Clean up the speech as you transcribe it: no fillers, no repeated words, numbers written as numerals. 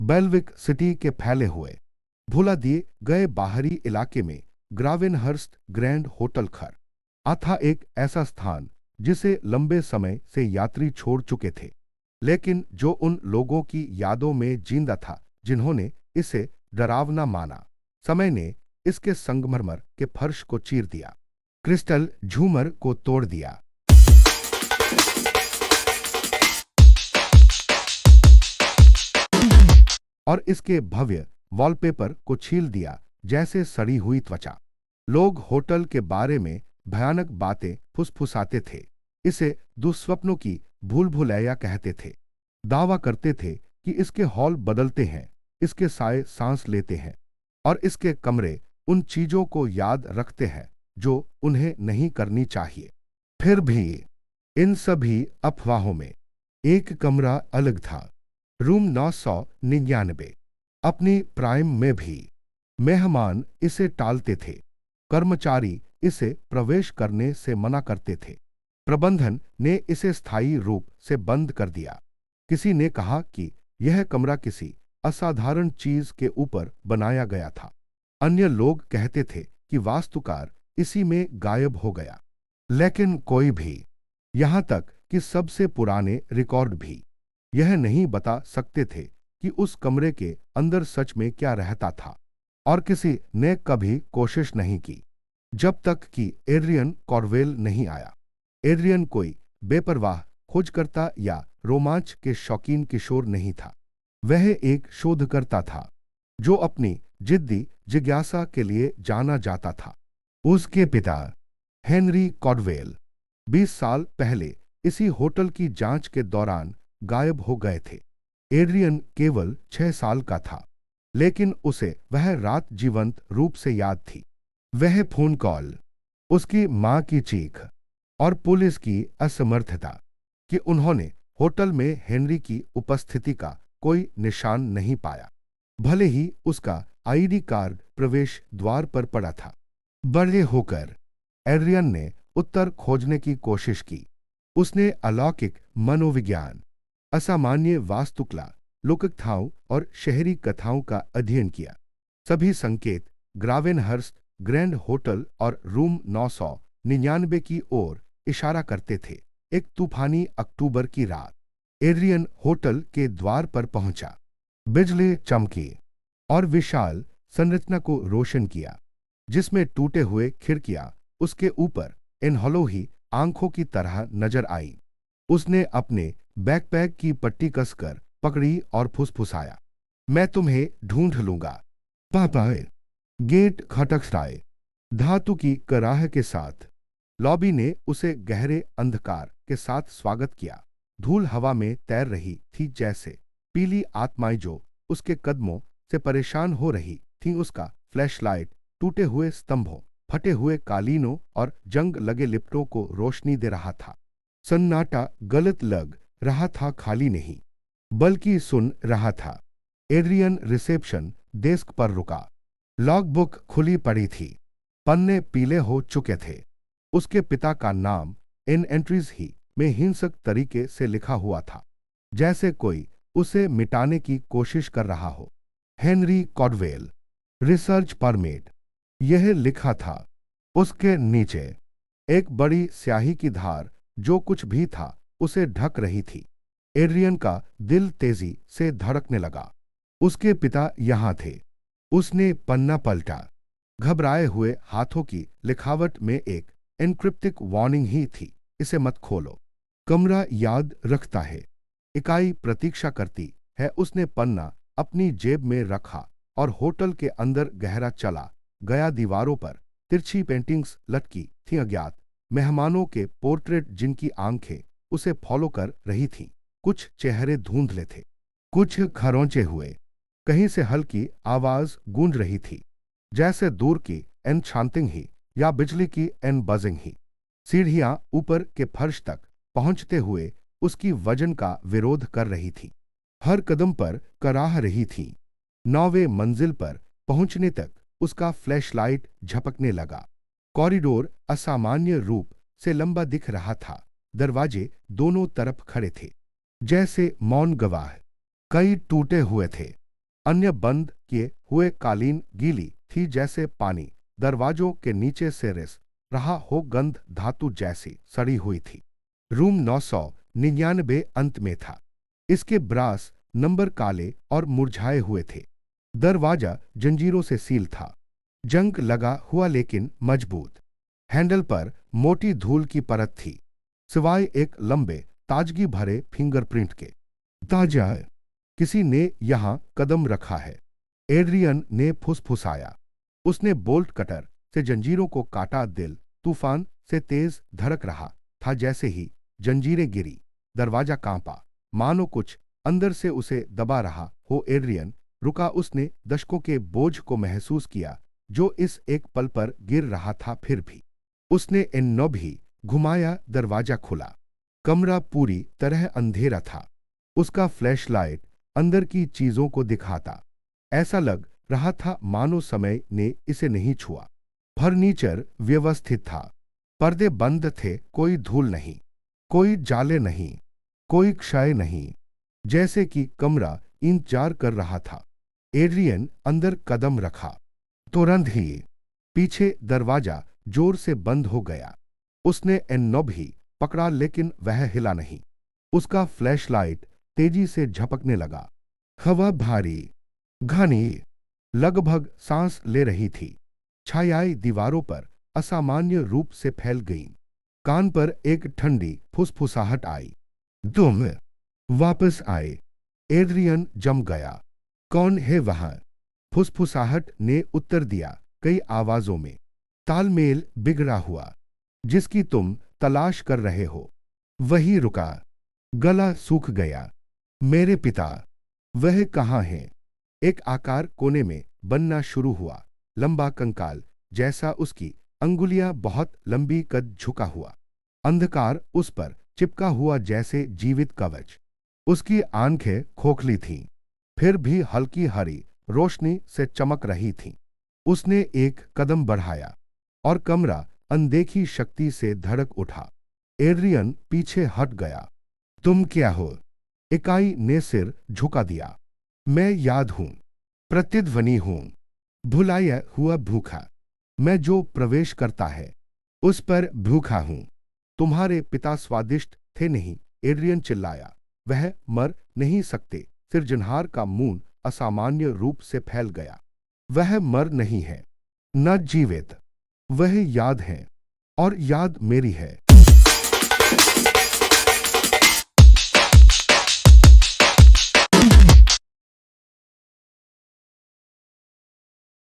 बेल्विक city के फैले हुए भुला दिए गए बाहरी इलाके में ग्रावेनहर्स्ट ग्रैंड होटल खर था, एक ऐसा स्थान जिसे लंबे समय से यात्री छोड़ चुके थे, लेकिन जो उन लोगों की यादों में जिंदा था जिन्होंने इसे डरावना माना। समय ने इसके संगमरमर के फर्श को चीर दिया, क्रिस्टल झूमर को तोड़ दिया और इसके भव्य वॉलपेपर को छील दिया जैसे सड़ी हुई त्वचा। लोग होटल के बारे में भयानक बातें फुसफुसाते थे, इसे दुस्वप्नों की भूल भुलैया कहते थे, दावा करते थे कि इसके हॉल बदलते हैं, इसके साए सांस लेते हैं और इसके कमरे उन चीजों को याद रखते हैं जो उन्हें नहीं करनी चाहिए। फिर भी इन सभी अफवाहों में एक कमरा अलग था, रूम 999। अपनी प्राइम में भी मेहमान इसे टालते थे, कर्मचारी इसे प्रवेश करने से मना करते थे, प्रबंधन ने इसे स्थायी रूप से बंद कर दिया। किसी ने कहा कि यह कमरा किसी असाधारण चीज के ऊपर बनाया गया था, अन्य लोग कहते थे कि वास्तुकार इसी में गायब हो गया, लेकिन कोई भी, यहां तक कि सबसे पुराने रिकॉर्ड भी, यह नहीं बता सकते थे कि उस कमरे के अंदर सच में क्या रहता था। और किसी ने कभी कोशिश नहीं की जब तक कि एड्रियन कॉर्वेल नहीं आया। एड्रियन कोई बेपरवाह खोजकर्ता या रोमांच के शौकीन किशोर नहीं था, वह एक शोधकर्ता था जो अपनी जिद्दी जिज्ञासा के लिए जाना जाता था। उसके पिता हेनरी कॉर्वेल 20 साल पहले इसी होटल की जांच के दौरान गायब हो गए थे। एड्रियन केवल 6 साल का था, लेकिन उसे वह रात जीवंत रूप से याद थी। वह फोन कॉल, उसकी मां की चीख और पुलिस की असमर्थता कि उन्होंने होटल में हेनरी की उपस्थिति का कोई निशान नहीं पाया, भले ही उसका आईडी कार्ड प्रवेश द्वार पर पड़ा था। बड़े होकर एड्रियन ने उत्तर खोजने की कोशिश की। उसने अलौकिक मनोविज्ञान, असामान्य वास्तुकला, लोककथाओं और शहरी कथाओं का अध्ययन किया। सभी संकेत ग्रावेनहर्स्ट ग्रैंड होटल और रूम 999 की ओर इशारा करते थे। एक तूफानी अक्टूबर की रात एड्रियन होटल के द्वार पर पहुंचा। बिजली चमकी और विशाल संरचना को रोशन किया, जिसमें टूटे हुए खिड़कियां उसके ऊपर इनहलो ही आंखों की तरह नजर आई। उसने अपने बैकपैक की पट्टी कसकर पकड़ी और फुसफुसाया, मैं तुम्हें ढूंढ लूंगा पापा। गेट खटखटाए धातु की कराह के साथ। लॉबी ने उसे गहरे अंधकार के साथ स्वागत किया। धूल हवा में तैर रही थी, जैसे पीली आत्माएं जो उसके कदमों से परेशान हो रही थीं। उसका फ्लैशलाइट टूटे हुए स्तंभों, फटे हुए कालीनों और जंग लगे लिपटों को रोशनी दे रहा था। सन्नाटा गलत लग रहा था, खाली नहीं बल्कि सुन रहा था। एड्रियन रिसेप्शन डेस्क पर रुका। लॉगबुक खुली पड़ी थी, पन्ने पीले हो चुके थे। उसके पिता का नाम इन एंट्रीज ही में हिंसक तरीके से लिखा हुआ था, जैसे कोई उसे मिटाने की कोशिश कर रहा हो। हेनरी कॉर्वेल, रिसर्च परमिट, यह लिखा था। उसके नीचे एक बड़ी स्याही की धार जो कुछ भी था उसे ढक रही थी। एड्रियन का दिल तेजी से धड़कने लगा। उसके पिता यहां थे। उसने पन्ना पलटा। घबराए हुए हाथों की लिखावट में एक एन्क्रिप्टिक वार्निंग ही थी, इसे मत खोलो। कमरा याद रखता है, इकाई प्रतीक्षा करती है। उसने पन्ना अपनी जेब में रखा और होटल के अंदर गहरा चला गया। दीवारों पर तिरछी पेंटिंग्स लटकी थीं, अज्ञात मेहमानों के पोर्ट्रेट जिनकी आंखें उसे फॉलो कर रही थीं। कुछ चेहरे धुंधले थे, कुछ खरोंचे हुए। कहीं से हल्की आवाज गूंज रही थी, जैसे दूर की एन शांतिंग ही या बिजली की एन बजिंग ही। सीढ़ियां ऊपर के फर्श तक पहुंचते हुए उसकी वजन का विरोध कर रही थी, हर कदम पर कराह रही थी। 9वें मंजिल पर पहुंचने तक उसका फ्लैशलाइट झपकने लगा। कॉरिडोर असामान्य रूप से लंबा दिख रहा था। दरवाजे दोनों तरफ खड़े थे, जैसे मौन गवाह। कई टूटे हुए थे, अन्य बंद किए हुए कालीन गीली थी जैसे पानी। दरवाजों के नीचे से रिस रहा हो गंध धातु जैसी सड़ी हुई थी। रूम 999 अंत में था। इसके ब्रास नंबर काले और मुरझाए हुए थे। दरवाजा जंजीरों से सील था, जंग लगा हुआ लेकिन मजबूत। हैंडल पर मोटी धूल की परत थी, सिवाय एक लंबे ताजगी भरे फिंगरप्रिंट के। ताजा है, किसी ने यहां कदम रखा है, एड्रियन ने फुसफुसाया। उसने बोल्ट कटर से जंजीरों को काटा। दिल तूफान से तेज धड़क रहा था। जैसे ही जंजीरें गिरी, दरवाजा कांपा, मानो कुछ अंदर से उसे दबा रहा हो। एड्रियन रुका। उसने दशकों के बोझ को महसूस किया जो इस एक पल पर गिर रहा था। फिर भी उसने इन नौ भी घुमाया। दरवाजा खुला। कमरा पूरी तरह अंधेरा था। उसका फ्लैशलाइट अंदर की चीजों को दिखाता। ऐसा लग रहा था मानो समय ने इसे नहीं छुआ। फर्नीचर व्यवस्थित था, पर्दे बंद थे, कोई धूल नहीं, कोई जाले नहीं, कोई क्षय नहीं, जैसे कि कमरा इंतजार कर रहा था। एड्रियन अंदर कदम रखा, तुरंत ही पीछे दरवाजा जोर से बंद हो गया। उसने एन भी पकड़ा लेकिन वह हिला नहीं। उसका फ्लैशलाइट तेजी से झपकने लगा। हवा भारी, घनी, लगभग सांस ले रही थी। छायाएं दीवारों पर असामान्य रूप से फैल गईं। कान पर एक ठंडी फुसफुसाहट आई। तुम वापस आए। एड्रियन जम गया। कौन है वहां? फुसफुसाहट ने उत्तर दिया, कई आवाजों में, तालमेल बिगड़ा हुआ। जिसकी तुम तलाश कर रहे हो वही रुका। गला सूख गया। मेरे पिता, वह कहाँ हैं? एक आकार कोने में बनना शुरू हुआ, लंबा कंकाल जैसा। उसकी अंगुलियां बहुत लंबी, कद झुका हुआ, अंधकार उस पर चिपका हुआ जैसे जीवित कवच। उसकी आंखें खोखली थीं, फिर भी हल्की हरी रोशनी से चमक रही थीं। उसने एक कदम बढ़ाया और कमरा अनदेखी शक्ति से धड़क उठा। एड्रियन पीछे हट गया। तुम क्या हो? इकाई ने सिर झुका दिया। मैं याद हूं, प्रतिध्वनि हूं, भुलाया हुआ भूखा। मैं जो प्रवेश करता है उस पर भूखा हूं। तुम्हारे पिता स्वादिष्ट थे नहीं? एड्रियन चिल्लाया। वह मर नहीं सकते। सिरजनहार का मुंह असामान्य रूप से फैल गया। वह मर नहीं है, न जीवित। वह याद है, और याद मेरी है।